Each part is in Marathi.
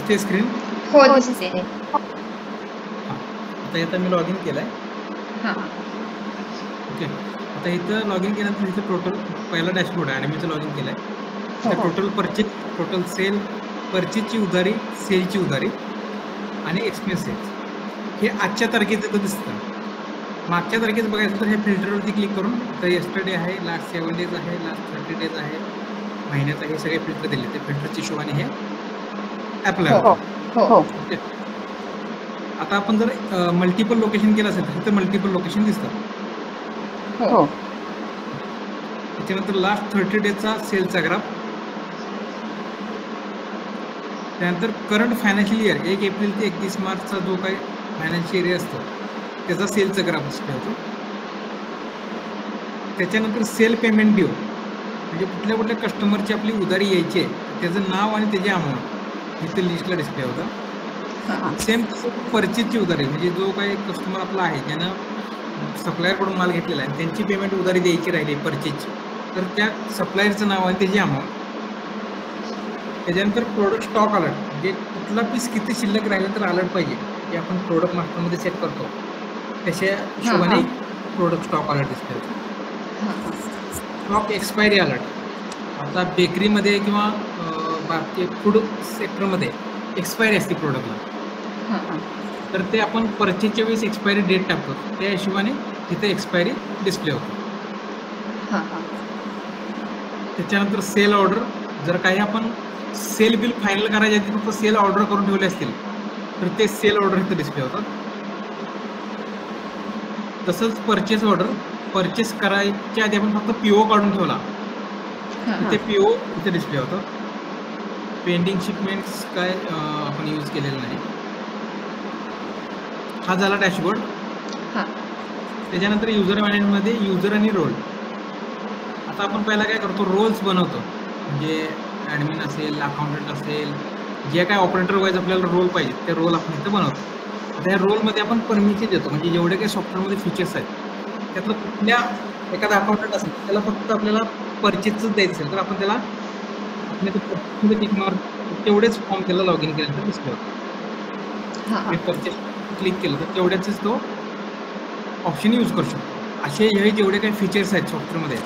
दिसते स्क्रीन? हो दिसते. आता इथं मी लॉग इन केलं आहे. हां ओके. आता इथं लॉग इन केल्यानंतर इथं टोटल पहिला डॅशबोर्ड आहे आणि मी इथं लॉग इन केलं आहे. तर टोटल परचेज, टोटल सेल, परचेजची उधारी, सेलची उधारी आणि एक्सपेन्सेस हे आजच्या तारखेचं इथं दिसतं. मागच्या तारखेचं बघायचं तर हे फिल्टरवरती क्लिक करून तर येस्टरडे आहे, लास्ट 7 डेज आहे, लास्ट 30 डेज आहे, महिन्यात हे सगळे फिल्टर दिले. ते फिल्टरच्या हिशोबाने हे अप्लाय होतं. हो ओके. आता आपण जर मल्टिपल लोकेशन केलं असेल तर मल्टिपल लोकेशन दिसतात. हो त्याच्यानंतर लास्ट 30 डेजचा सेलचा ग्राफ, त्यानंतर करंट फायनान्शियल इयर 1 एप्रिल ते 31 मार्चचा जो काही फायनान्शियल इयर असतो त्याचा सेलचा ग्राफ डिस्प्ले होतो. त्याच्यानंतर सेल पेमेंट ड्यू म्हणजे कुठल्या कस्टमरची आपली उधारी यायची आहे त्याचं नाव आणि त्याची अमाऊंट इथे लिस्टला डिस्प्ले होतं. सेम परचेजची उधारी म्हणजे जो काही कस्टमर आपला आहे ज्यानं सप्लायरकडून माल घेतलेला आहे त्यांची पेमेंट उधारी द्यायची राहिली परचेजची तर त्या सप्लायरचं नाव आणि त्याची अमाऊंट. त्याच्यानंतर प्रोडक्ट स्टॉक अलर्ट म्हणजे कुठला पीस किती शिल्लक राहिला तर अलर्ट पाहिजे जे आपण प्रोडक्ट मास्टरमध्ये सेट करतो त्याच्या हिशोबाने प्रोडक्ट स्टॉक अलर्ट दिसते. स्टॉक एक्सपायरी अलर्ट आता बेकरीमध्ये किंवा बाकी फूड सेक्टरमध्ये एक्सपायरी असते प्रोडक्टला तर ते आपण परचेजच्या वेळेस एक्सपायरी डेट टाकतो त्या हिशोबाने तिथे एक्सपायरी डिस्प्ले होतो. त्याच्यानंतर सेल ऑर्डर जर काही आपण सेल बिल फायनल करायचे आहे फक्त सेल ऑर्डर करून ठेवले असतील तर ते सेल ऑर्डर इथे डिस्प्ले होतात. तसंच परचेस ऑर्डर परचेस करायच्या आधी आपण फक्त पीओ काढून ठेवला तर ते पीओ इथे डिस्प्ले होतं. पेंडिंग शिपमेंट्स काय आपण यूज केलेलं नाही. हा झाला डॅशबोर्ड. त्याच्यानंतर युजर मॅनेजमध्ये युजर आणि रोल. आता आपण पहिला काय करतो रोल्स बनवतो म्हणजे ॲडमिन असेल अकाउंटंट असेल जे काय ऑपरेटर वाईज आपल्याला रोल पाहिजे ते रोल आपण इथं बनवतो. आता या रोलमध्ये आपण परमिशन देतो म्हणजे जेवढे काही सॉफ्टवेअरमध्ये फीचर्स आहेत त्यातलं कुठल्या एखादा अकाउंटंट असेल त्याला फक्त आपल्याला परचेसच द्यायचं असेल तर आपण त्याला क्लिक मार्क तेवढेच फॉर्म त्याला लॉग इन केल्यानंतर डिस्प्ले होतो. मी परचेस क्लिक केलं तर तेवढ्याचेच तो ऑप्शन यूज करू शकतो. असे हे जेवढे काही फीचर्स आहेत सॉफ्टवेअरमध्ये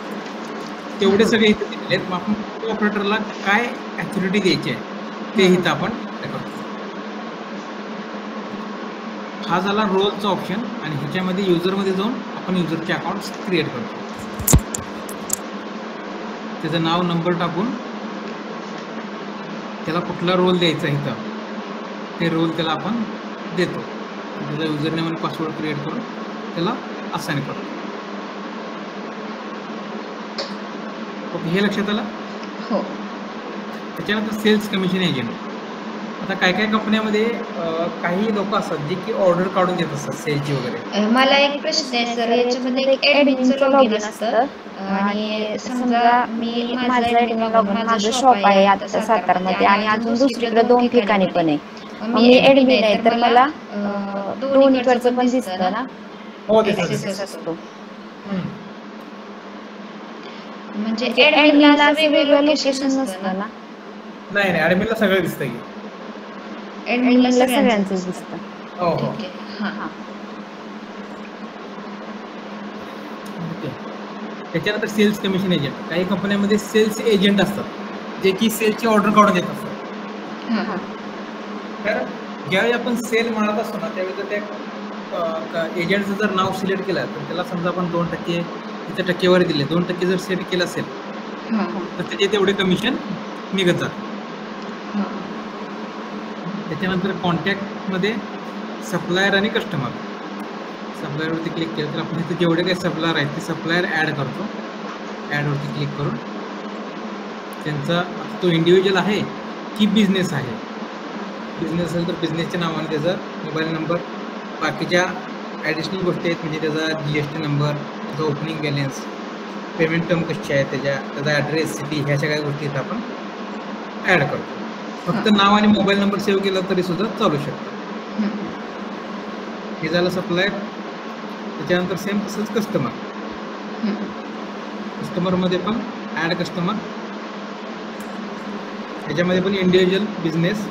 तेवढे सगळे इथे दिलेले आहेत. मग आपण ऑपरेटरला काय ॲक्युरिटी द्यायची आहे ते इथं आपण करतो. हा झाला रोलचा ऑप्शन आणि ह्याच्यामध्ये युजरमध्ये जाऊन आपण युजरचे अकाउंट्स क्रिएट करतो. त्याचं नाव नंबर टाकून त्याला कुठला रोल द्यायचा इथं ते रोल त्याला आपण देतो. त्याचा युजरनेम आणि पासवर्ड क्रिएट करून त्याला असाइन करतो. ओके हे लक्षात आलं. हो. त्याच्यानंतर सेल्स कमिशन एजंट. आता काय काय कंपन्यामध्ये काही लोक असतात जे की ऑर्डर काढून देत असतात सेलची वगैरे. मला एक प्रश्न आहे सर याच्यामध्ये एक ॲडमिनचं लॉगिन असतं आणि समजा मी माझं ॲडमिन लॉगिन माझं शॉप आहे आता सातारमध्ये आणि अजून दुसरीकडे 2 ठिकाणी पण आहे. मग मी ॲडमिन आहे तर मला दोन्हीकडचं पण दिसतं ना. हो ॲक्सेस असतो. म्हणजे ॲडमिनला असं वेगळं लोकेशन नसतं ना. नाही ॲडमिनला सगळं दिसतं की ॲडमिनला सगळ्यांचंच दिसतं. हो हो. त्याच्यानंतर सेल्स कमिशन एजंट. काही कंपन्यांमध्ये सेल्स एजंट असतात जे की सेलची ऑर्डर काढून देत असतात. तर ज्यावेळी आपण सेल म्हणत असतो ना त्यावेळी जर त्या एजंटचं जर नाव सिलेक्ट केलं तर त्याला समजा आपण 2% तिथे टक्केवारी दिली 2% जर सेट केलं असेल तर त्याचे तेवढे कमिशन निघत जातं. त्याच्यानंतर कॉन्टॅक्टमध्ये सप्लायर आणि कस्टमर. सप्लायरवरती क्लिक केलं तर आपण इथे जेवढे काही सप्लायर आहेत ते सप्लायर ॲड करतो. ॲडवरती क्लिक करून त्यांचा तो इंडिव्हिज्युअल आहे की बिझनेस आहे. बिझनेस असेल तर बिझनेसच्या नावाने त्याचा मोबाईल नंबर बाकीच्या ॲडिशनल गोष्टी आहेत म्हणजे त्याचा GST नंबर त्याचा ओपनिंग बॅलन्स पेमेंट टर्म कशी आहे त्याचा ॲड्रेस सिटी ह्या सगळ्या गोष्टी इथं आपण ॲड करतो. फक्त नाव आणि मोबाईल नंबर सेव्ह केला तरी सुद्धा चालू शकतो. हे झालं सप्लायर. त्याच्यानंतर सेम तसंच कस्टमर. कस्टमरमध्ये पण ॲड कस्टमर ह्याच्यामध्ये पण इंडिव्हिज्युअल बिझनेस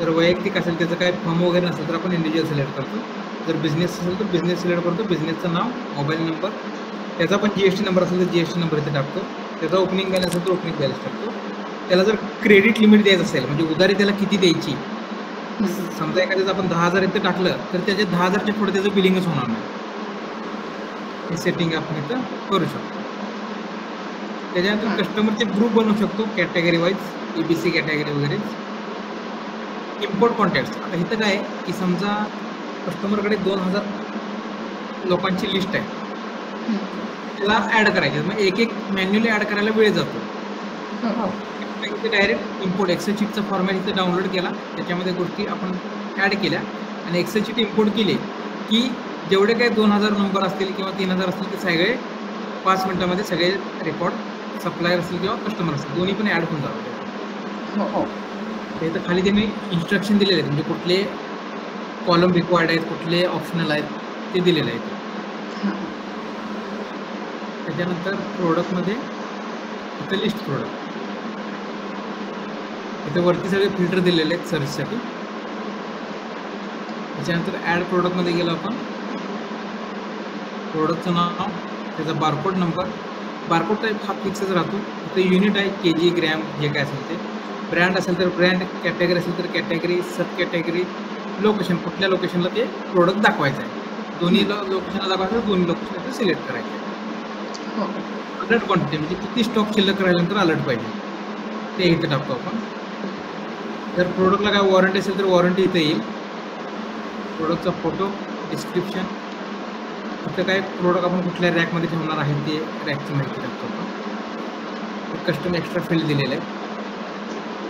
जर वैयक्तिक असेल त्याचं काय फॉर्म वगैरे नसेल तर आपण इंडिव्हिज्युअल सिलेक्ट करतो. जर बिझनेस असेल तर बिझनेस सिलेक्ट करतो. बिझनेसचं नाव, मोबाईल नंबर, त्याचा पण GST नंबर असेल तर GST नंबर इथे टाकतो. त्याचा ओपनिंग बॅलन्स असेल तर ओपनिंग बॅलन्स टाकतो. त्याला जर क्रेडिट लिमिट द्यायचं असेल म्हणजे उधारी त्याला किती द्यायची, समजा एखाद्याचं आपण 10,000 इथं टाकलं तर त्याच्या 10,000च्या पुढे त्याचं बिलिंगच होणार नाही. हे सेटिंग आपण इथं करू शकतो. त्याच्यानंतर कस्टमरचे ग्रुप बनवू शकतो कॅटेगरी वाईज, EBC कॅटेगरी वगैरे. इम्पोर्ट कॉन्टॅक्ट्स, आता इथं काय आहे की समजा कस्टमरकडे 2,000 लोकांची लिस्ट आहे, त्याला ॲड करायची, मग एक एक मॅन्युअली ॲड करायला वेळ जातो. इथे डायरेक्ट इम्पोर्ट एक्सेल शीटचा फॉर्मॅट इथे डाउनलोड केला, त्याच्यामध्ये गोष्टी आपण ॲड केल्या आणि एक्सेल शीट इम्पोर्ट केली की जेवढे काही 2,000 नंबर असतील किंवा 3,000 असतील ते सगळे 5 मिनिटामध्ये सगळे रेकॉर्ड सप्लायर असतील किंवा कस्टमर असतील दोन्ही पण ॲड होऊन जातात. तर खाली त्यांनी इन्स्ट्रक्शन दिलेले आहेत म्हणजे कुठले कॉलम रिक्वायर्ड आहेत, कुठले ऑप्शनल आहेत ते दिलेले आहेत. त्याच्यानंतर प्रोडक्टमध्ये इथं लिस्ट प्रोडक्ट, इथे वरती सगळे फिल्टर दिलेले आहेत सर्चसाठी. त्याच्यानंतर ॲड प्रोडक्टमध्ये गेलो आपण, प्रोडक्टचं नाव, त्याचा बारकोड नंबर, बारकोड टाईप हा फिक्सच राहतो. इथे युनिट आहे, KG, ग्रॅम, जे काय असेल ते. ब्रँड असेल तर ब्रँड, कॅटेगरी असेल तर कॅटेगरी, सब कॅटेगरी, लोकेशन, कुठल्या लोकेशनला ते प्रोडक्ट दाखवायचं आहे. दोन्ही लोकेशनला दाखवायचं, दोन्ही लोकेशन सिलेक्ट करायचे. अलर्ट क्वांटिटी म्हणजे किती स्टॉक शिल्लक राहिल्यानंतर अलर्ट पाहिजे ते इथे टाकतो आपण. जर प्रोडक्टला काय वॉरंटी असेल तर वॉरंटी इथे येईल. प्रोडक्टचा फोटो, डिस्क्रिप्शन, इथं काय प्रोडक्ट आपण कुठल्या रॅकमध्ये ठेवणार आहे ते रॅकची माहिती टाकतो आपण. कस्टम एक्स्ट्रा फील्ड दिलेलं आहे.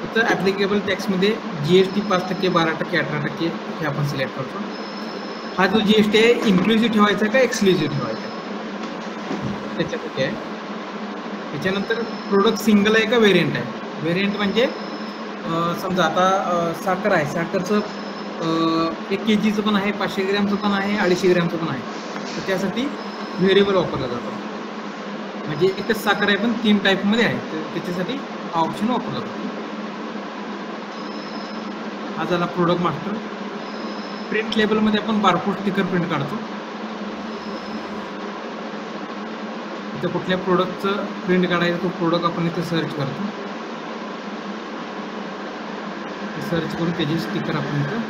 इथं ॲप्लिकेबल टॅक्समध्ये GST 5%, 12%, 18% हे आपण सिलेक्ट करतो. हा जो GST आहे इन्क्लुझिव्ह ठेवायचा का एक्सक्लुझिव्ह ठेवायचा त्याच्यासाठी आहे. त्याच्यानंतर प्रोडक्ट सिंगल आहे का व्हेरियंट आहे. व्हेरियंट म्हणजे समजा आता साखर आहे, साखरचं 1 kgचं पण आहे, 500 ग्रॅमचं पण आहे, 250 ग्रॅमचं पण आहे. तर त्यासाठी व्हेरिएबल वापरला जातो. म्हणजे एकच साखर आहे पण 3 टाईपमध्ये आहे, तर त्याच्यासाठी हा ऑप्शन वापरला जातो. हा झाला प्रोडक्ट मास्टर. प्रिंट लेबलमध्ये आपण बारकोड स्टिकर प्रिंट काढतो. इथं कुठल्या प्रोडक्टचं प्रिंट काढायचं तो प्रोडक्ट आपण इथे सर्च करतो. सर्च करून त्याची स्टिकर आपण इथं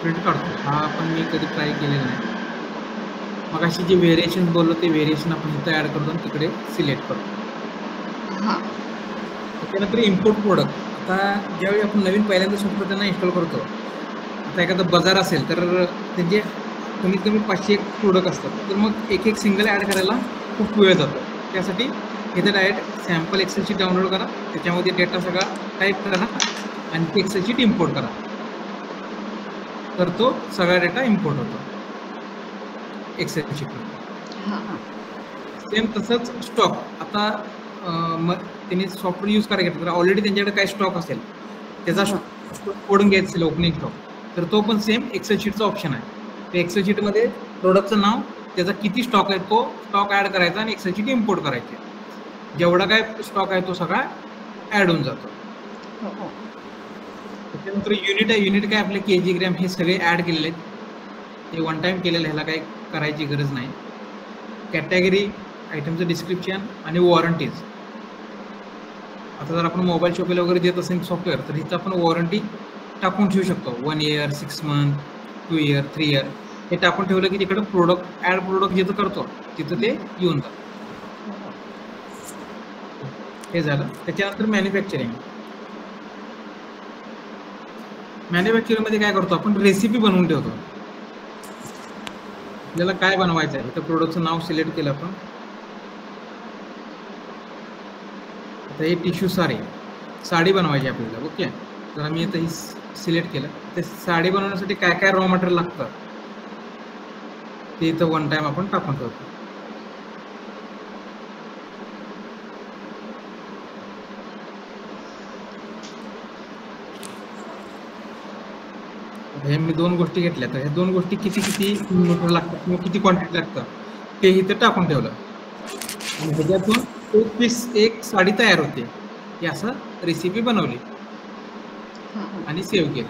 प्रिंट काढतो. हा आपण मी कधी ट्राय केलेला नाही. मग अशी जे व्हेरिएशन बोललो ते व्हेरिएशन आपण इथं ॲड करतो आणि तिकडे सिलेक्ट करतो. त्यानंतर इम्पोर्ट प्रोडक्ट. आता ज्यावेळी आपण नवीन पहिल्यांदा सॉफ्टवेअर त्यांना इन्स्टॉल करतो, आता एखादा बाजार असेल तर त्यांचे कमीत कमी 500 प्रोडक्ट असतात, तर मग एक सिंगल ॲड करायला खूप वेळ जातो. त्यासाठी इथे direct sample excel sheet download करा, त्याच्यामध्ये डेटा सगळा टाईप करा आणि ती एक्सेल शीट इम्पोर्ट करा, तर तो सगळा डेटा इम्पोर्ट होतो एक्सेल शीटमध्ये. सेम तसंच स्टॉक. आता मग त्यांनी सॉफ्टवेअर यूज करायला घेतलं तर ऑलरेडी त्यांच्याकडे काय स्टॉक असेल त्याचा ओढून घ्यायचा असेल ओपनिंग स्टॉक, तर तो पण सेम एक्सेल शीटचा ऑप्शन आहे. ते एक्सेल शीटमध्ये प्रोडक्टचं नाव, त्याचा किती स्टॉक आहे तो स्टॉक ॲड करायचा आणि एक्सेल शीट इम्पोर्ट करायची. जेवढा काय स्टॉक आहे तो सगळा ॲड होऊन जातो. त्याच्यानंतर युनिट आहे. युनिट काय आपले KG, ग्रॅम हे सगळे ॲड केलेले आहेत, ते वन टाईम केलेलं, ह्याला काही करायची गरज नाही. कॅटेगरी, आयटमचं डिस्क्रिप्शन आणि वॉरंटीज. आता जर आपण मोबाईल शॉपीला वगैरे देत असेल सॉफ्टवेअर तर इथं आपण वॉरंटी टाकून ठेवू शकतो. 1 year, 6 month, 2 year, 3 year हे टाकून ठेवलं की तिकडं प्रोडक्ट ॲड प्रोडक्ट जिथं करतो तिथं ते येऊन जातं. हे झालं. त्याच्यानंतर मॅन्युफॅक्चरिंग. मॅन्युफॅक्चरिंगमध्ये काय करतो आपण, रेसिपी बनवून ठेवतो. आपल्याला काय बनवायचं आहे तर प्रोडक्टचं नाव सिलेक्ट केलं आपण. आता हे टिश्यू साडी बनवायची आपल्याला. ओके, तर आम्ही इथं ही सिलेक्ट केलं. ते साडी बनवण्यासाठी काय काय रॉ मटेरियल लागतं ते इथं वन टाइम आपण टाकून ठेवतो. हे मी 2 गोष्टी घेतल्या, तर ह्या 2 गोष्टी किती मीटर लागतात किंवा किती क्वांटिटी लागतं ते इथं टाकून ठेवलं आणि ह्याच्यातून एक साडी तयार होते. ही असं रेसिपी बनवली आणि सेव्ह केलं.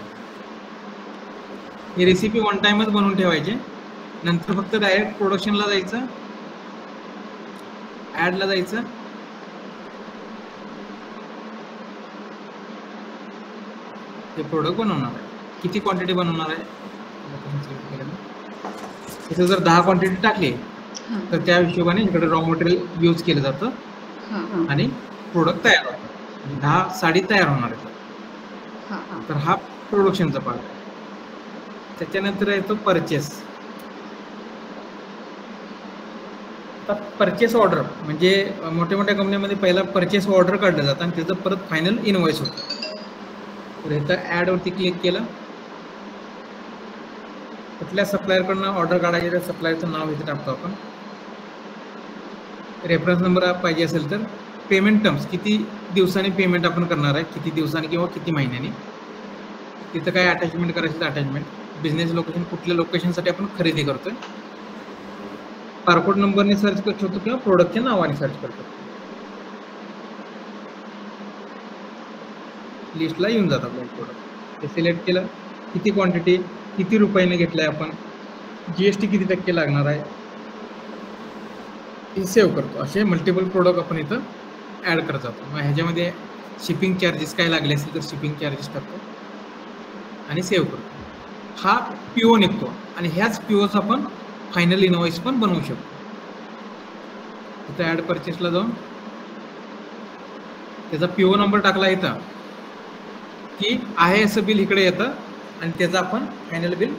ही रेसिपी वन टाइमच बनवून ठेवायची, नंतर फक्त डायरेक्ट प्रोडक्शनला जायचं, ऍडला जायचं, ते प्रोडक्ट बनवणार आहे. किती क्वांटिटी बनवणार आहे, इथे जर 10 क्वांटिटी टाकली तर त्या हिशोबाने इकडे रॉ मटेरियल यूज केलं जातं आणि प्रोडक्ट तयार होतं. 10 साडी तयार होणार आहे. तर हा प्रोडक्शनचा पार्ट आहे. त्याच्यानंतर येतो परचेस. परचेस ऑर्डर म्हणजे मोठ्या मोठ्या कंपन्यांमध्ये पहिला परचेस ऑर्डर काढलं जातं आणि त्याचं परत फायनल इनवॉइस होतं. तर इथं ॲडवरती क्लिक केलं, कुठल्या सप्लायरकडनं ऑर्डर काढायची त्या सप्लायरचं नाव इथे टाकतो आपण. रेफरन्स नंबर पाहिजे असेल तर पेमेंट टर्म्स, किती दिवसांनी पेमेंट आपण करणार आहे, किती दिवसांनी किंवा किती महिन्यांनी. तिथं काय अटॅचमेंट करायचं तर अटॅचमेंट. बिझनेस लोकेशन, कुठल्या लोकेशनसाठी आपण खरेदी करतोय. बारकोड नंबरने सर्च करू शकतो किंवा प्रोडक्टच्या नावाने सर्च करतो. लिस्टला येऊन जातं आपल्याला प्रोडक्ट. ते सिलेक्ट केलं, किती क्वांटिटी, किती रुपयाने घेतलाय आपण, जीएसटी किती टक्के लागणार आहे, हे सेव्ह करतो. असे मल्टिपल प्रोडक्ट आपण इथं ॲड करत जातो. मग ह्याच्यामध्ये शिपिंग चार्जेस काय लागले असेल तर शिपिंग चार्जेस टाकतो आणि सेव्ह करतो. हा पीओ निघतो आणि ह्याच पीओचा आपण फायनल इनवॉइस पण बनवू शकतो. इथं ॲड परचेसला जाऊन त्याचा पीओ नंबर टाकला इथं की आहे असं बिल इकडे येतं आणि त्याचं आपण फायनल बिल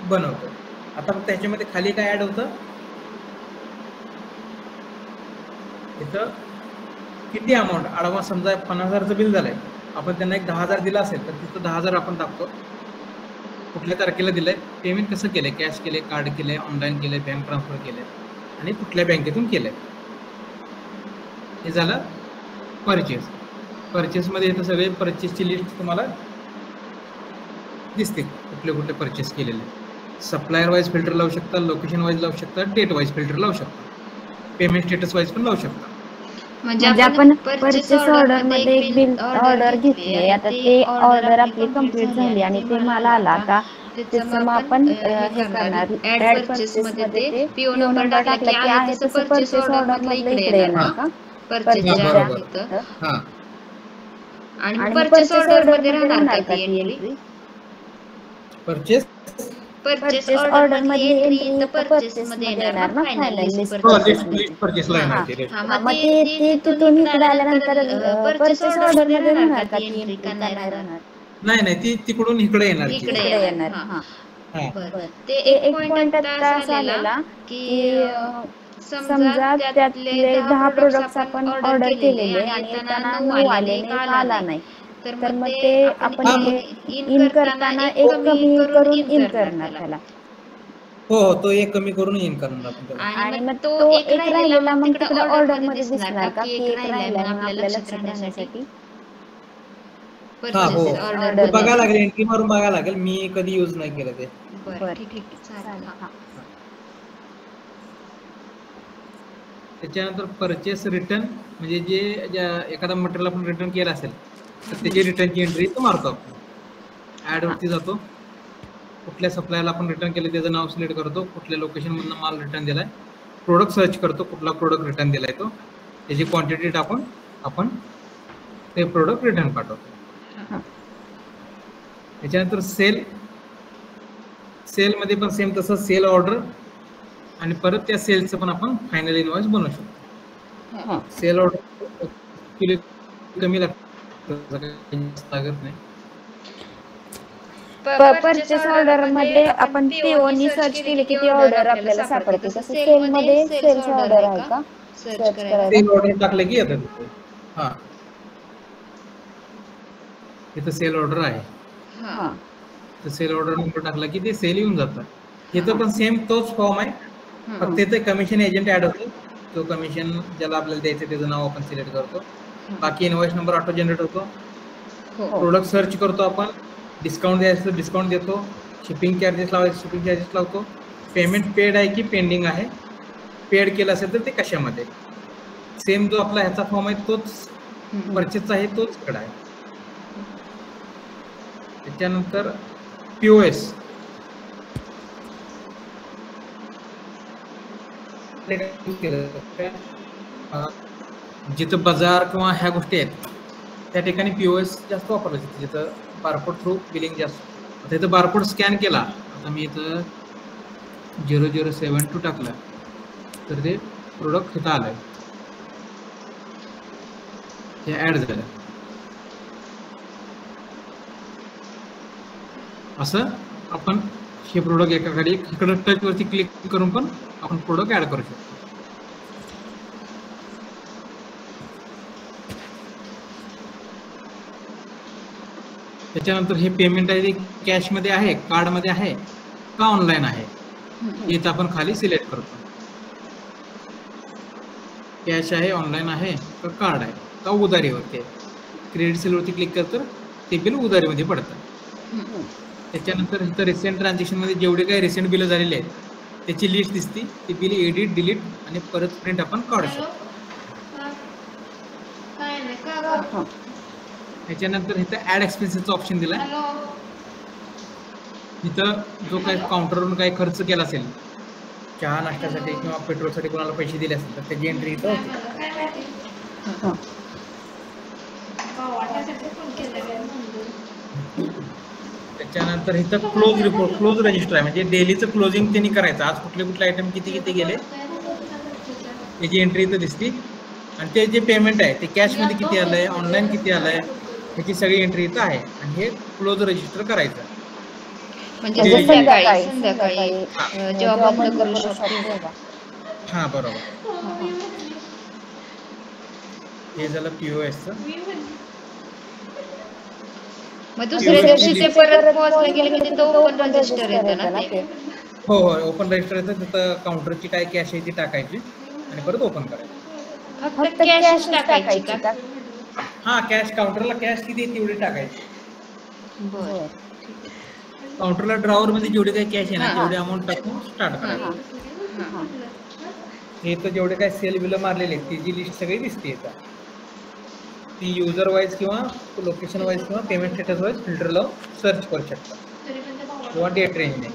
बनवतो. आता फक्त त्याच्यामध्ये खाली काय ॲड होतं, इथं किती अमाऊंट ॲडव्हान्स, समजा 50,000चं बिल झालंय, आपण त्यांना एक 10,000 दिला असेल तर तिथं 10,000 आपण टाकतो. कुठल्या तारखेला दिलंय, पेमेंट कसं केलंय, कॅश केलंय, कार्ड केलंय, ऑनलाईन केलंय, बँक ट्रान्सफर केलंय आणि कुठल्या बँकेतून केलंय. हे झालं परचेस. परचेसमध्ये इथं सगळे परचेसची लिस्ट तुम्हाला दिसते, कुठले कुठले परचेस केलेले. सप्लायर वाईज फिल्टर लावू शकता, लोकेशन वाईज लावू शकता, डेट वाईज फिल्टर लावू शकता, पेमेंट स्टेटस वाईज पण लावू शकता. म्हणजे आपण परचेस ऑर्डर मध्ये एक बिल ऑर्डर घेतली, आता ते ऑर्डर आपली कंप्लीट झाली आणि ते मला आला. आता त्याचं मग आपण हे करणार, ऍड परचेस मध्ये ते पीओ नंबर टाकला की आहे तसं परचेस ऑर्डर मधलं इकडे येणार का, परचेसच्या इथं. हां, आणि परचेस ऑर्डर मध्ये राहणार का ती एंट्री. परचेस ऑर्डर मधली एंट्री इथं परचेस मध्ये येणार ना, फायनल लिस्ट परचेसला येणार ते. मग ते तिथून इकडे आल्यानंतर परचेस ऑर्डर मध्ये राहणार का ती एंट्री का नाही राहणार. नाही, ती तिकडून इकडे येणार. ते एक पॉइंट आता असा आलेला की समजा त्यातले 10 प्रोडक्ट्स आपण ऑर्डर केलेले आणि येताना 9 आले आणि आला नाही, तर मग ते आपण इन करताना एक कमी करून इन करणार त्याला. हो, तो एक कमी करून इन करणार आपण. आणि मग तो एक राहिलेला मग तिकडे ऑर्डर मध्ये दिसणार का की एक राहिला मग आपल्या लक्षात राहण्यासाठी. हा, हो, बघायला लागेल, एंट्री मारून बघायला लागेल. मी कधी यूज नाही केलं ते. त्याच्यानंतर परचेस रिटर्न म्हणजे जे एखादा मटेरियल आपण रिटर्न केलं असेल तर त्याची रिटर्नची एंट्री तो मारतो आपण. ॲडवरती जातो, कुठल्या सप्लायरला आपण रिटर्न केलं त्याचं नाव सिलेक्ट करतो, कुठल्या लोकेशनमधून माल रिटर्न दिलाय, प्रोडक्ट सर्च करतो, कुठला प्रोडक्ट रिटर्न दिलाय तो, त्याची क्वांटिटी टाकून आपण ते प्रोडक्ट रिटर्न पाठवतो. त्याच्यानंतर सेलमध्ये पण सेम तसं सेल ऑर्डर आणि परत त्या सेलचं पण आपण फायनल इनवॉइस बनवू शकतो. सेल ऑर्डर कमी लागत नाही. परचेस ऑर्डर मध्ये आपण पीओनी सर्च केली की ती ऑर्डर आपल्याला सापडते, तसं सेल मध्ये सेल्स ऑर्डर आहे का सर्च करायला. सेल ऑर्डर टाकलं की येतं. हां, इथं सेल ऑर्डर आहे, तर सेल ऑर्डर नंबर टाकला की ते सेल येऊन जातं. इथं पण सेम तोच फॉर्म आहे, फक्त इथं कमिशन एजंट ऍड होतो. तो कमिशन ज्याला आपल्याला द्यायचं त्याचं नाव आपण सिलेक्ट करतो, बाकी इनवॉइस नंबर ऑटो जनरेट होतो. प्रोडक्ट सर्च करतो आपण, डिस्काउंट द्यायचं डिस्काउंट देतो, शिपिंग चार्जेस लावायचे शिपिंग चार्जेस लावतो, पेमेंट पेड आहे की पेंडिंग आहे, पेड केलं असेल तर ते कशामध्ये. सेम जो आपला ह्याचा फॉर्म आहे तोच परचेसचा आहे, तोच इकडे आहे. त्याच्यानंतर POS जिथं बाजार किंवा ह्या गोष्टी आहेत त्या ठिकाणी POS जास्त वापरलं जातं, जिथं बारकोड थ्रू बिलिंग जास्त. आता इथं बारकोड स्कॅन केला, आता मी इथं 0072 टाकलं तर ते प्रोडक्ट इथं आलंय, हे ऍड झालं. असं आपण हे प्रोडक्ट एका खाली इकडं टच वरती क्लिक करून पण आपण प्रोडक्ट ऍड करू शकतो. त्याच्यानंतर हे पेमेंट आहे ते कॅश मध्ये आहे, कार्ड मध्ये आहे का ऑनलाईन आहे, हे आपण खाली सिलेक्ट करतो. कॅश आहे, ऑनलाईन आहे का कार्ड आहे का उधारीवरती आहे. क्रेडिट सेलवरती क्लिक करतं ते बिल उधारीमध्ये पडतं. त्याच्यानंतर इथं रिसेंट ट्रान्झॅक्शन मध्ये जेवढे काही रिसेंट बिल झालेले आहेत त्याची लिस्ट दिसते. ती बिल एडिट, डिलीट आणि परत प्रिंट आपण काढू शकतो. त्याच्यानंतर इथं ऍड एक्सपेन्सेसचा ऑप्शन दिलाय. इथं जो काही काउंटरवरून काही खर्च केला असेल, चहा नाश्त्यासाठी किंवा पेट्रोलसाठी कोणाला पैसे दिले असतील तर त्याची एंट्री इथं होते. त्याच्यानंतर इथं क्लोज रिपोर्ट, क्लोज रजिस्टर आहे, म्हणजे डेलीचं क्लोजिंग त्यांनी करायचं. आज कुठले कुठले आयटम किती किती गेले त्याची एंट्री इथं दिसते. आणि ते जे पेमेंट आहे ते कॅशमध्ये किती आलंय, ऑनलाईन किती आलंय ह्याची सगळी एंट्री इथं आहे. आणि हे क्लोज रजिस्टर करायचं. म्हणजे संध्याकाळी जेव्हा बंद करू शकतो. हा बरोबर. हे झालं POSचं. मग दुसऱ्या दिवशी ते परत पोहोचलं गेलं की तिथं ओपन रजिस्टर येतं ना ते. हो हो, ओपन रजिस्टर येतं. तिथं काउंटरची काय कॅश आहे ती टाकायची आणि परत ओपन करायची. फक्त कॅश टाकायची का? हा, कॅश काउंटरला कॅश किती आहे तेवढी टाकायची. बरं. काउंटरला ड्रॉवर मध्ये जेवढे काही कॅश आहे ना तेवढे अमाऊंट टाकून स्टार्ट करायचं. हे तर जेवढे काही सेल बिल मारलेले आहेत त्याची लिस्ट सगळी दिसते इथं. ती युजर वाईज किंवा लोकेशन वाईज किंवा पेमेंट स्टेटस वाईज फिल्टर लावून सर्च करू शकता. किंवा डेट रेंजने,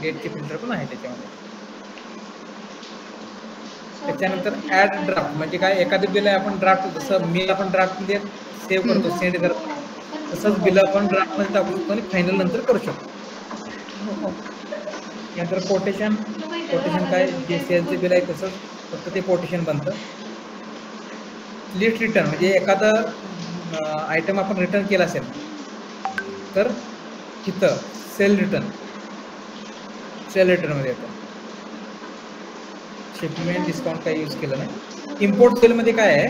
डेटचे फिल्टर पण आहे त्याच्यामध्ये. त्याच्यानंतर ऍड ड्राफ्ट म्हणजे काय, एखादं बिल आहे आपण ड्राफ्ट, जसं मेल आपण ड्राफ्टमध्ये सेव्ह करतो, सेंड करतो, तसंच बिल आपण ड्राफ्टमध्ये टाकू शकतो आणि फायनल नंतर करू शकतो. नंतर कोटेशन, कोटेशन काय, जे सेलचं बिल आहे तसंच फक्त ते कोटेशन बनतं. लिस्ट रिटर्न म्हणजे एखादं आयटम आपण रिटर्न केला असेल तर तिथं सेल रिटर्न, सेल रिटर्नमध्ये येतं. शिपमेंट डिस्काउंट काही यूज केलं नाही. इम्पोर्ट सेलमध्ये काय आहे,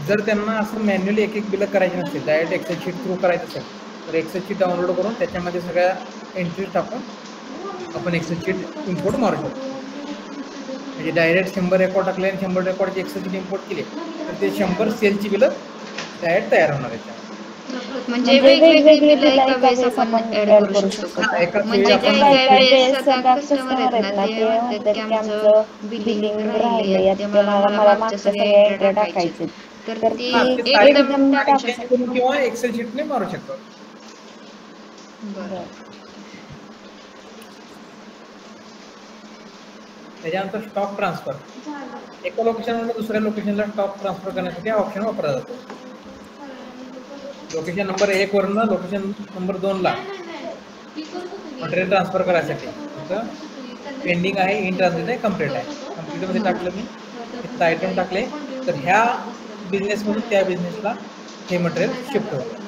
जर त्यांना असं मॅन्युअली एक एक बिलं करायची नसतील, डायरेक्ट एक्सेल शीट थ्रू करायचं असेल तर एक्सेल शीट डाउनलोड करून त्याच्यामध्ये सगळ्या एंट्री टाकून आपण एक्सेल शीट इम्पोर्ट मारू शकतो. म्हणजे डायरेक्ट 100 रेकॉर्ड टाकले आणि 100 रेकॉर्डची एक्सेल शीट इम्पोर्ट केली तर ते 100 सेलची बिलं डायरेक्ट तयार होणार आहेत. म्हणजे वेगवेगळी बिलं एका वेळेस आपण ऍड करू शकतो. म्हणजे काही वेळेस कस्टमर आहेत ना ते म्हणतात की आमचं बिलिंग राहिलंय, ते मला मागच्या सगळ्या एंट्री टाकायचे, तर ती एकदम टाकू शकतो किंवा एक्सेल शीटने मारू शकतो. बरं. त्याच्यानंतर स्टॉक ट्रान्सफर, एका लोकेशनवरून दुसऱ्या लोकेशनला स्टॉक ट्रान्सफर करण्यासाठी हा ऑप्शन वापरला जातो. लोकेशन नंबर 1 वरून लोकेशन नंबर 2 ला मटेरियल ट्रान्सफर करायसाठी इथं पेंडिंग आहे, इन ट्रान्झिट आहे, कम्प्लीट आहे. कम्प्लीटमध्ये टाकलं मी, इथं आयटम टाकले तर ह्या बिझनेसमधून त्या बिझनेसला हे मटेरियल शिफ्ट होतं.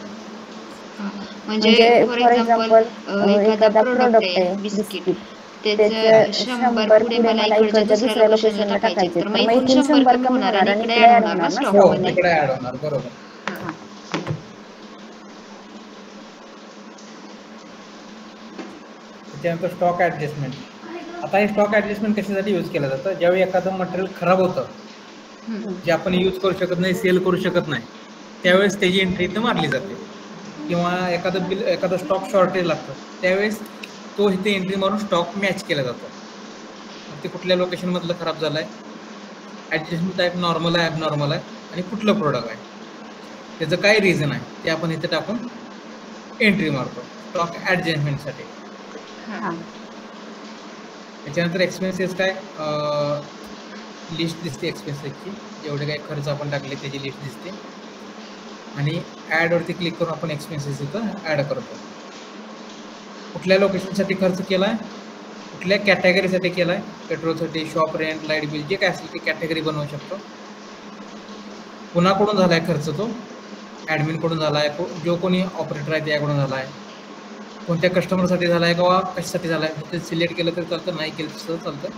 म्हणजे फॉर एक्झाम्पल एखादा प्रोडक्ट आहे बिस्किट, त्याचं 100 पुढे मला इकडच्या दुसऱ्या लोकेशनला टाकायचे, तर मग इथून 100 कमी होणार आणि इकडे ऍड होणार ना स्टॉक मध्ये. इकडे ऍड होणार, बरोबर. त्याच्यानंतर स्टॉक ऍडजस्टमेंट. आता हे स्टॉक ऍडजस्टमेंट कशासाठी यूज केलं जातं, ज्यावेळी एखादं मटेरियल खराब होतं, जे आपण यूज करू शकत नाही, सेल करू शकत नाही, त्यावेळेस त्याची एंट्री इथं मारली जाते. किंवा एखादं बिल, एखादं स्टॉक शॉर्टेज लागतं त्यावेळेस तो इथे एंट्री मारून स्टॉक मॅच केला जातो. ते कुठल्या लोकेशनमधलं खराब झालं आहे, ॲडजस्टमेंट टाईप नॉर्मल आहे, ॲबनॉर्मल आहे आणि कुठलं प्रोडक्ट आहे, त्याचं काय रिझन आहे ते आपण इथे टाकून एंट्री मारतो स्टॉक ॲडजस्टमेंटसाठी. त्याच्यानंतर एक्सपेन्सेस काय लिस्ट दिसते एक्सपेन्सेसची, जेवढे काही खर्च आपण टाकले त्याची लिस्ट दिसते आणि ॲडवरती क्लिक करून आपण एक्सपेन्सेस इथं ॲड करतो. कुठल्या लोकेशनसाठी खर्च केला आहे, कुठल्या कॅटेगरीसाठी केला आहे, पेट्रोलसाठी, शॉप रेंट, लाईट बिल, जे काय असेल ते कॅटेगरी बनवू शकतो. कुणाकडून झाला आहे खर्च, तो ॲडमिनकडून झाला आहे, जो कोणी ऑपरेटर आहे त्याकडून झाला आहे, कोणत्या कस्टमरसाठी झाला आहे किंवा कशासाठी झाला आहे ते सिलेक्ट केलं तरी चालतं, नाही केलं तसं चालतं.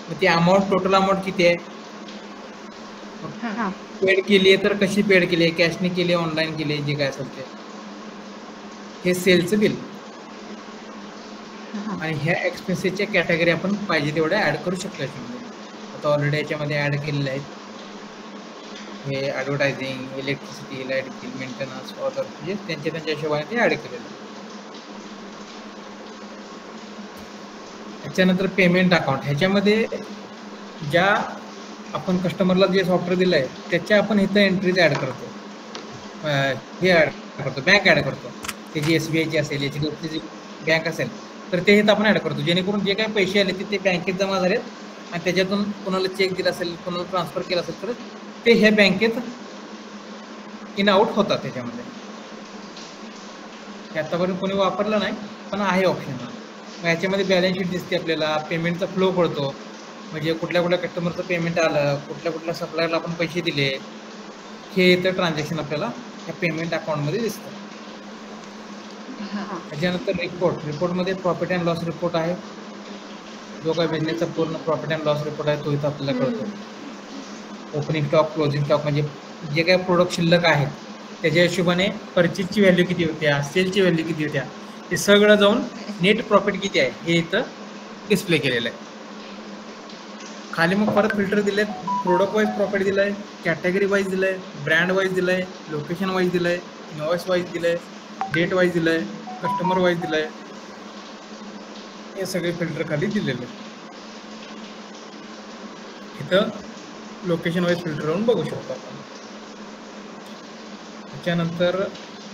मग ती अमाऊंट, टोटल अमाऊंट किती आहे, पेड केली आहे तर कशी पेड केली आहे, कॅशने केली आहे, ऑनलाईन केली आहे, जे काय असेल ते, हे सेलचं बिल. आणि ह्या एक्सपेन्सेसच्या कॅटेगरी आपण पाहिजे तेवढ्या ॲड करू शकतो याच्यामध्ये. आता ऑलरेडी याच्यामध्ये ॲड केलेले आहेत हे advertising, electricity, light bill, maintenance, other, म्हणजे त्यांच्या हिशोबाने ते ॲड केलेलं आहे. त्याच्यानंतर पेमेंट अकाउंट, ह्याच्यामध्ये ज्या आपण कस्टमरला जे सॉफ्टवेअर दिलं आहे त्याच्या आपण इथं एंट्रीज ॲड करतो, हे ॲड करतो, बँक ॲड करतो. त्याची SBIची असेल, याची जी बँक असेल तर ते इथं आपण ॲड करतो, जेणेकरून जे काही पैसे आले ते बँकेत जमा झालेत आणि त्याच्यातून कोणाला चेक दिला असेल, कोणाला ट्रान्सफर केला असेल तर ते ह्या बँकेत इन आउट होतात. त्याच्यामध्ये हे आतापर्यंत कोणी वापरलं नाही पण आहे ऑप्शन. मग याच्यामध्ये बॅलन्स शीट दिसते आपल्याला, पेमेंटचा फ्लो कळतो, म्हणजे कुठल्या कुठल्या कस्टमरचं पेमेंट आलं, कुठल्या कुठल्या सप्लायरला आपण पैसे दिले, हे इथं ट्रान्झॅक्शन आपल्याला या पेमेंट अकाउंटमध्ये दिसतं. त्याच्यानंतर रिपोर्टमध्ये प्रॉफिट अँड लॉस रिपोर्ट आहे, जो काही बिझनेसचा पूर्ण प्रॉफिट अँड लॉस रिपोर्ट आहे तो इथं आपल्याला कळतो. ओपनिंग स्टॉक, क्लोजिंग स्टॉक, म्हणजे जे काही प्रोडक्ट शिल्लक आहेत त्याच्या हिशोबाने परचेसची व्हॅल्यू किती होत्या, सेलची व्हॅल्यू किती होत्या, हे सगळं जाऊन नेट प्रॉफिट किती आहे हे इथं डिस्प्ले केलेलं आहे. खाली मग परत फिल्टर दिले, प्रोडक्ट वाईज प्रॉफिट दिलं आहे, कॅटेगरी वाईज दिलं आहे, ब्रँड वाईज दिलं आहे, लोकेशन वाईज दिलं आहे, इनवॉइस वाईज दिलं आहे, डेट वाईज दिलं आहे, कस्टमर वाईज दिलं आहे, हे सगळे फिल्टर खाली दिलेले आहे. इथं लोकेशन वाईज फिल्टर करून बघू शकतो आपण. त्याच्यानंतर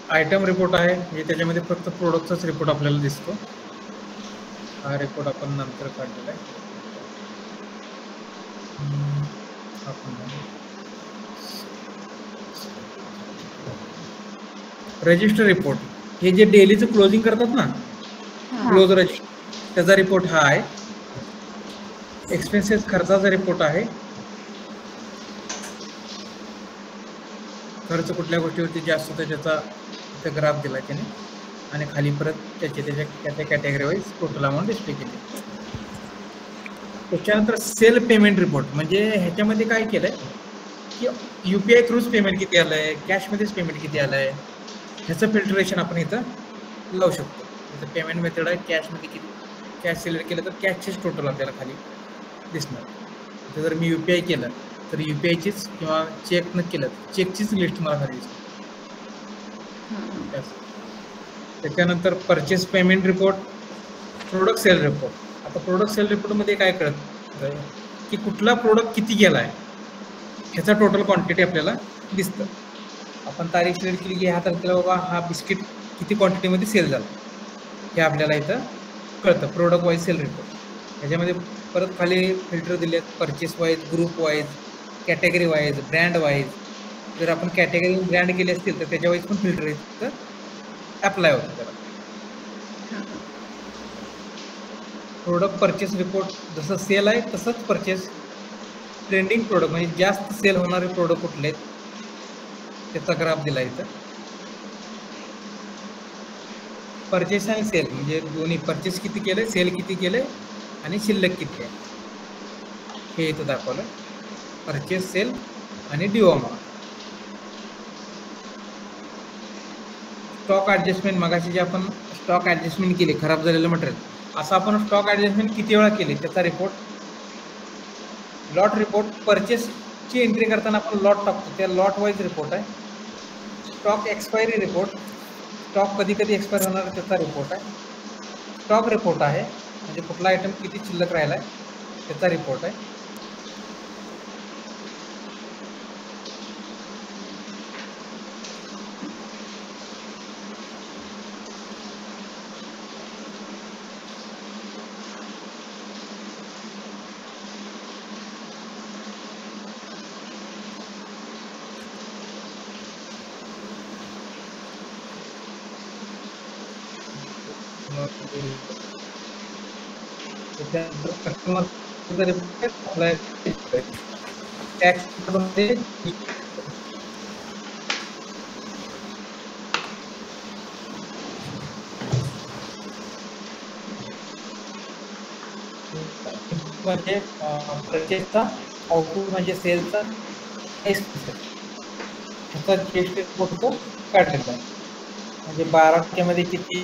आयटम रिपोर्ट आहे, म्हणजे त्याच्यामध्ये फक्त प्रोडक्टचाच रिपोर्ट आपल्याला दिसतो. हा रिपोर्ट आपण नंतर काढलेला आहे. रजिस्टर रिपोर्ट, हे जे डेलीचं क्लोजिंग करतात ना, क्लोज रजिस्टर, त्याचा रिपोर्ट हा आहे. एक्सपेन्सेस, खर्चाचा रिपोर्ट आहे, खर्च कुठल्या गोष्टीवरती जास्त होतो त्याचा इथं ग्राफ दिला त्याने, आणि खाली परत त्याच्या category wise total amount display केली. त्याच्यानंतर सेल पेमेंट रिपोर्ट, म्हणजे ह्याच्यामध्ये काय केलंय की UPI थ्रूच पेमेंट किती आलंय, कॅशमध्येच पेमेंट किती आलंय, ह्याचं फिल्टरेशन आपण इथं लावू शकतो. इथं पेमेंट मेथड आहे, कॅशमध्ये किती, कॅश सिलेक्ट केलं तर कॅशचेच टोटल आपल्याला खाली दिसणार. इथं जर मी UPI केलं तर UPIचीच, किंवा चेकनं केलं चेकचीच लिस्ट मला खाली दिसते. त्याच्यानंतर purchase payment report, product sale report. आता प्रोडक्ट सेल रिपोर्टमध्ये काय कळतं की कुठला प्रोडक्ट किती गेला आहे ह्याचा टोटल क्वांटिटी आपल्याला दिसतं. आपण तारीख सिलेक्ट केली की ह्या तारखेला बाबा हा बिस्किट किती क्वांटिटीमध्ये सेल झाला हे आपल्याला इथं कळतं. प्रोडक्ट वाईज सेल रिपोर्ट, ह्याच्यामध्ये परत खाली फिल्टर दिले, purchase wise, group wise, category wise, brand wise. जर आपण कॅटेगरी ब्रँड केले असतील तर त्याच्या वाईज पण फिल्टर इथं अप्लाय होतं त्याला. प्रोडक्ट परचेस रिपोर्ट, जसं सेल आहे तसंच परचेस. ट्रेंडिंग प्रोडक्ट, म्हणजे जास्त सेल होणारे प्रोडक्ट कुठले आहेत त्याचा ग्राफ दिला इथं. परचेस आणि सेल, म्हणजे दोन्ही, परचेस किती केलंय, सेल किती केलंय आणि शिल्लक किती आहे हे इथं दाखवलं. परचेस, सेल आणि ड्यू अमाऊंट. स्टॉक ॲडजस्टमेंट, मगाशी जे आपण स्टॉक ॲडजस्टमेंट केली खराब झालेलं मटेरियल, असं आपण स्टॉक ॲडजस्टमेंट किती वेळा केली त्याचा रिपोर्ट. लॉट रिपोर्ट, परचेसची एंट्री करताना आपण लॉट टाकतो, त्या लॉट वाईज रिपोर्ट आहे. स्टॉक एक्सपायरी रिपोर्ट, स्टॉक कधी कधी एक्सपायर होणार त्याचा रिपोर्ट आहे. स्टॉक रिपोर्ट आहे, म्हणजे कुठला आयटम किती शिल्लक राहिला आहे त्याचा रिपोर्ट आहे. त्याच्यानंतर कस्टमर अप्लाय टॅक्स मध्ये म्हणजे परचेसचा आउटपुट म्हणजे सेलचा ह्याचा जीएसटी रिपोर्ट तो काढलेला आहे. म्हणजे 12% किती,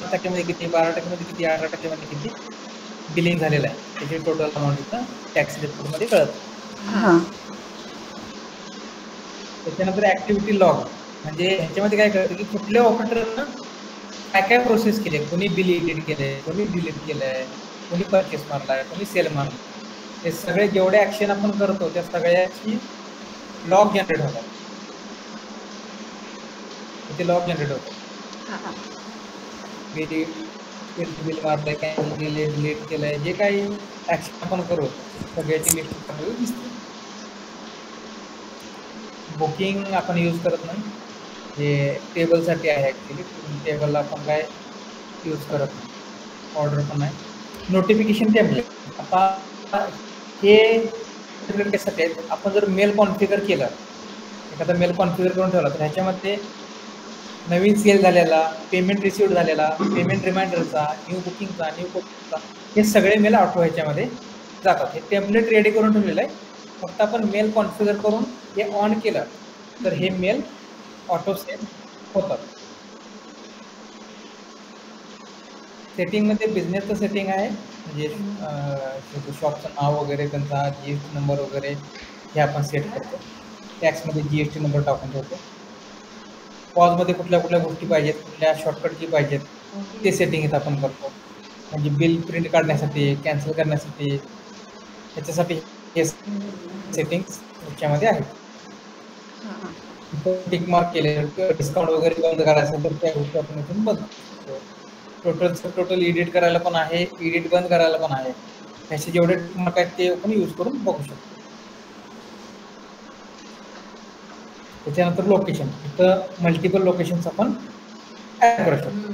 10% किती, 12% किती, 18% किती बिलिंग झालेलं आहे त्याची टोटल अमाऊंट इथं टॅक्स रिपोर्ट मध्ये कळत. त्याच्यानंतर ऍक्टिव्हिटी लॉग म्हणजे ह्याच्यामध्ये काय कळतं की कुठल्या ऑपरेटरनं काय काय प्रोसेस केले, कोणी बिल एडिट केलंय, कोणी डिलीट केलंय, कोणी परचेस मारलाय, कोणी सेल मारलाय, हे सगळे जेवढे ऍक्शन आपण करतो त्या सगळ्याची लॉग जनरेट होतात. ते लॉग जनरेट होतात. बिल मारलंय, कॅन्सल केले, डिलीट केलंय, जे काही ऍक्शन आपण करू सगळ्याची लिस्ट आपल्याला दिसते. बुकिंग आपण यूज करत नाही, हे टेबलसाठी आहे ऍक्च्युली. टेबलला आपण काय यूज करत नाही, ऑर्डर पण नाही. नोटिफिकेशन टेम्पलेट आता हे कशासाठी आहे, आपण जर मेल कॉन्फिगर केलं, एखादा मेल कॉन्फिगर करून ठेवला तर ह्याच्यामध्ये नवीन सेल झालेला, पेमेंट रिसिव्ह झालेला, पेमेंट रिमाइंडरचा, न्यू बुकिंगचा, न्यू बुकिंगचा, हे सगळे मेल ऑटो ह्याच्यामध्ये जातात. हे टेम्पलेट रेडी करून ठेवलेलं आहे. फक्त आपण मेल कॉन्फिगर करून हे ऑन केलं तर हे मेल ऑटो सेल होतात. सेटिंगमध्ये बिझनेसचं सेटिंग आहे, म्हणजे शॉपचं नाव वगैरे, त्यांचा जीएसटी नंबर वगैरे हे आपण सेट करतो. टॅक्समध्ये जीएसटी नंबर टाकून ठेवतो. पॉजमध्ये कुठल्या कुठल्या गोष्टी पाहिजेत, कुठल्या शॉर्टकटची पाहिजेत ते सेटिंग इथं आपण करतो. म्हणजे बिल प्रिंट काढण्यासाठी, कॅन्सल करण्यासाठी, ह्याच्यासाठी हे सेटिंग्स ह्याच्यामध्ये आहेत. टिक मार्क केले, डिस्काउंट वगैरे बंद करायचं असेल तर त्या गोष्टी आपण इथून बंद करतो. टोटल एडिट करायला पण आहे, एडिट बंद करायला पण आहे. ह्याचे जेवढे मार्क आहेत ते आपण यूज करून बघू शकतो. त्याच्यानंतर लोकेशन, इथं मल्टिपल लोकेशन्स आपण ऍड करू शकतो.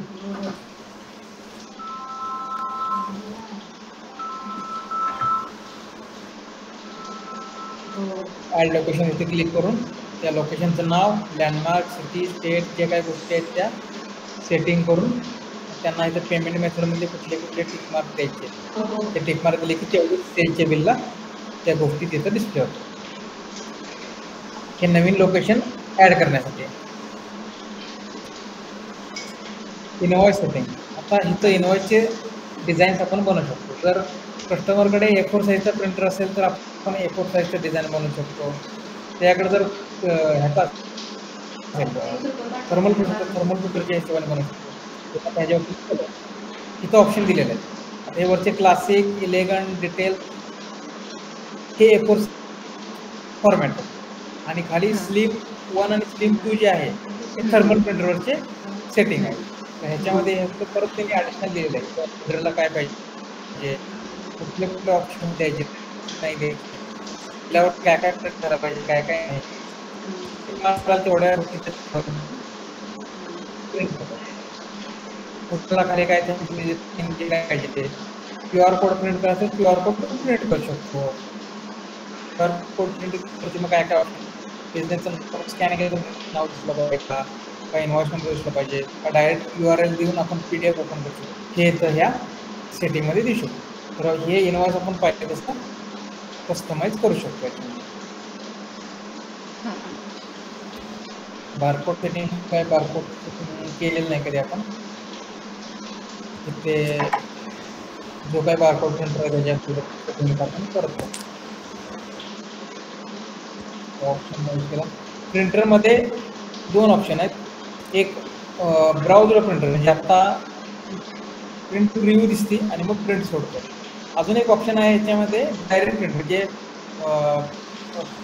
ऍड लोकेशन इथे क्लिक करून त्या लोकेशनचं नाव, लँडमार्क, सिटी, स्टेट जे काही गोष्टी आहेत त्या सेटिंग करून त्यांना इथं पेमेंट मेथडमध्ये कुठले कुठले टिक मार्क द्यायचे, ते टिक मार्क दिले की तेवढी सेलच्या बिलला त्या गोष्टी तिथं डिस्प्ले होतात. हे नवीन लोकेशन ऍड करण्यासाठी. इनवॉइस सेटिंग, आता इथं इनवॉइसचे डिझाईन्स आपण बनवू शकतो. जर कस्टमरकडे A4 साईजचा प्रिंटर असेल तर आपण A4 साईजचं डिझाईन बनवू शकतो. त्याकडे जर ह्याचा थर्मल प्रिंटरच्या हिशोबाने बनवू शकतो. त्याच्यावर इथं ऑप्शन दिलेले आहेत. आता हे वरचे क्लासिक, इलेगंट, डिटेल हे A4 फॉर्मॅट आणि खाली स्लिम 1 आणि स्लिम 2 जे आहे हे थर्मल प्रिंटरवरचे सेटिंग आहे. ह्याच्यामध्ये परत त्यांनी ॲडिशनल दिलेलं आहे, प्रिंटरला काय पाहिजे, कुठले कुठले ऑप्शन द्यायचे नाही द्यायचे, आपल्यावर काय काय प्रिंट झाला पाहिजे, काय काय नाही, तेवढ्या कुठला खाली काय काय पाहिजे ते. QR कोड प्रिंट करायचं, QR कोड प्रिंट करू शकतो. QR कोड प्रिंट करते मग काय काय बिझनेसचं स्कॅन केलं नाव दिसलं पाहिजे का, काय इन्व्हॉइस नंबर दिसलं पाहिजे का, डायरेक्ट URL देऊन आपण PDF ओपन करू शकतो. हे तर ह्या सेटिंगमध्ये दिसू शकतो. तर हे इन्व्हॉइस आपण पाहिजे तसं कस्टमाइज करू शकतो. बारकोड सेटिंग काय, बारकोड सेटिंग केलेलं नाही कधी आपण. तिथे जो काय बारकोड प्रिंटर आहे त्याच्या सेटिंग आपण करतो. ऑप्शन केला. प्रिंटरमध्ये 2 ऑप्शन आहेत. एक ब्राउझर प्रिंटर, म्हणजे आता प्रिंट रिव्ह्यू दिसते आणि मग प्रिंट सोडतो. अजून एक ऑप्शन आहे ह्याच्यामध्ये डायरेक्ट प्रिंट, म्हणजे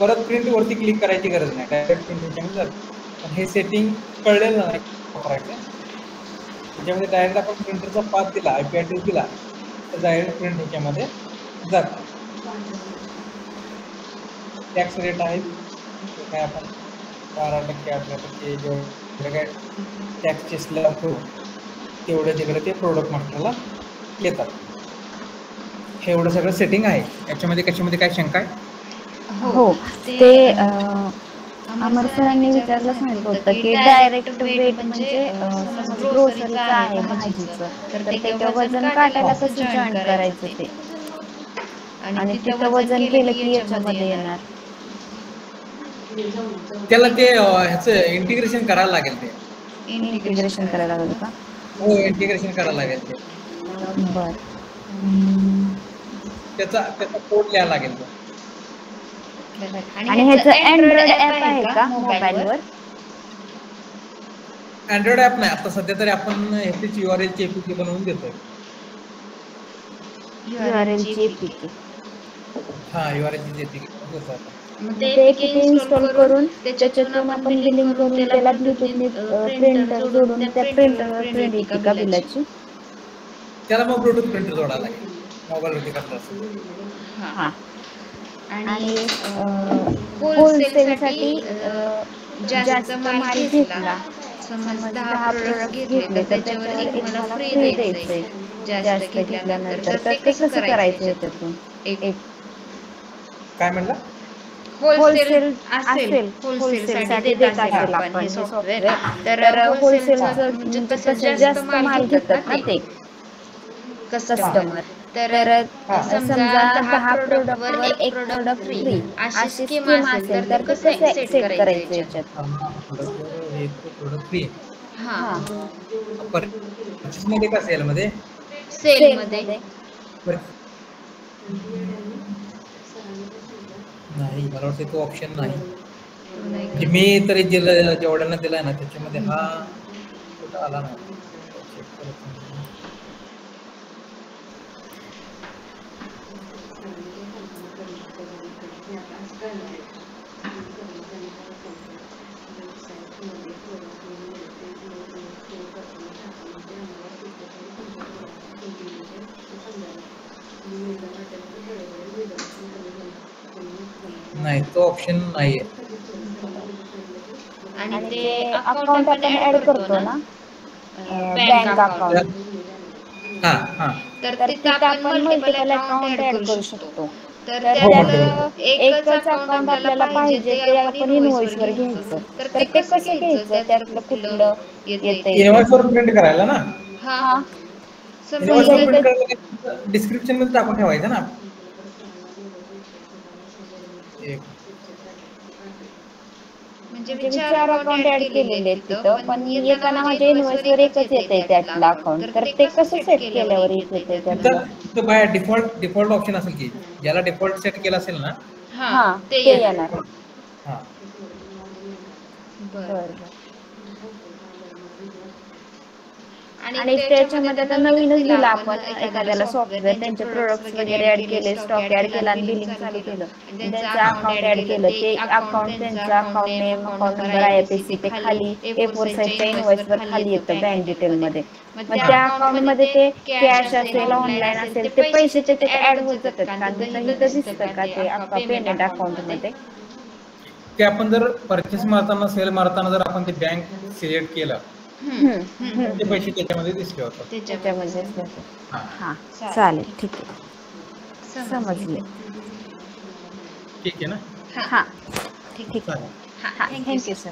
परत प्रिंट वरती क्लिक करायची गरज नाही, डायरेक्ट प्रिंट ह्याच्यामध्ये जातं. पण हे सेटिंग कळलेलं नाही वापरायचं. त्याच्यामध्ये डायरेक्ट आपण प्रिंटरचा पाथ दिला, IP ॲड्रेस दिला तर डायरेक्ट प्रिंट ह्याच्यामध्ये जातं. टॅक्स रेट आहे काय, आपण 12% 18% जेवढे काय टॅक्सचे स्लॅब करू तेवढं तिकडे ते प्रोडक्ट मास्टरला येतात. हे एवढं सगळं सेटिंग आहे. याच्यामध्ये कशामध्ये काय शंका आहे? हो, ते अमर सरांनी विचारलं सांगितलं होतं की डायरेक्ट वेट म्हणजे समज ग्रोसरीचं आहे भाजीचं, तर ते वजन काटायला कसं जॉईन करायचं ते, आणि तिथं वजन केलं की याच्यामध्ये येणार. त्याला ते ह्याचं इंटिग्रेशन करायला लागेल. ते इंटिग्रेशन करायला लागेल का? हो, इंटिग्रेशन करायला लागेल ते. बर. त्याचा कोड लिहायला लागेल तो. आणि ह्याचं अँड्रॉइड ऍप आहे का मोबाईलवर? अँड्रॉइड ऍप नाही आता सध्या तरी. आपण ह्याची URL ची APK बनवून देतोय. URL ची APK. हा, URL ची APK देतो आपण. ते APK इन्स्टॉल करून त्याच्यातून आपण बिलिंग करून त्याला ब्लूटूथने प्रिंटर जोडून त्या प्रिंटरवर प्रिंट येते का बिलाची? त्याला मग ब्लूटूथ प्रिंटर जोडायला लागेल मोबाईलवरती करता असेल. हा. आणि होलसेलसाठी जास्त माल घेतला, समज 10 प्रोडक्ट घेतले तर त्याच्यावर एक मला फ्री द्यायचंय जास्त घेतल्यानंतर, तर ते कसं करायचं ह्याच्यातून? एक काय म्हणला? होलसेल असेल, होलसेलसाठी देत असेल आपण हे सॉफ्टवेअर, तर होलसेलचं म्हणजे कसं जास्त माल घेतात ना ते कस्टमर, तर समजा 10 प्रोडक्टवर एक प्रोडक्ट फ्री अशी स्कीम असेल तर ते कसं सेट करायचं याच्यात? Product free. हा, परचेस मध्ये का सेल मध्ये? सेलमध्ये. नाही, मला वाटतं तो ऑप्शन नाही. म्हणजे मी तरी जेवढ्यांना दिलाय ना त्याच्यामध्ये हा कुठं आला नाही. नाही, तो ऑप्शन नाहीये. आणि ते अकाउंट आपण ऍड करतो ना, बँक अकाउंट, हा हा, तर तिथं आपण मल्टिपल अकाउंट ऍड करू शकतो. तर हो, त्यातलं एकच अकाउंट आपल्याला पाहिजे ते आपण इनवॉइस वर घ्यायचं, तर ते कसं घ्यायचं? त्यातलं कुठलं येतंय? इनवॉइस वर प्रिंट करायला ना. हा, इनवॉइस वर प्रिंट करायला डिस्क्रिप्शन मध्ये टाकून ठेवायचं ना. म्हणजे 4 अकाउंट ऍड केलेले आहेत तिथं, पण येताना माझ्या इनवॉइस वर एकच येतंय त्यातलं अकाउंट, तर ते कसं सेट केल्यावर एक येतंय त्यातलं? तिथं बाय डिफॉल्ट ऑप्शन असेल की ज्याला डिफॉल्ट सेट केला असेल ना. हा, ते येणार. हा, बर. आणि त्याच्यामध्ये आता नवीनच दिला आपण एखाद्याला सॉफ्टवेअर, त्यांचे प्रोडक्ट्स वगैरे ऍड केले, स्टॉक ऍड केला आणि बिलिंग चालू केलं, त्यांचं अकाउंट ऍड केलं, ते अकाउंट, त्यांचं account name, account number, IFSC ते खाली A4 साईजच्या इनवॉइस वर खाली येतं बँक डिटेल मध्ये. मग त्या अकाउंट मध्ये ते कॅश असेल, ऑनलाईन असेल, ते पैसे त्याच्यात ऍड होत जातात का? इथं दिसतं का ते पेमेंट अकाउंट मध्ये? ते आपण जर परचेस मारताना, सेल मारताना जर आपण ते बँक सिलेक्ट केलं ते पैसे त्याच्यामध्ये दिसले होतात. त्याच्यामध्ये दिसलं. हा, चालेल, ठीक आहे, समजले. ठीक आहे ना. हा, ठीक आहे. चालेल. हा, थँक्यू सर.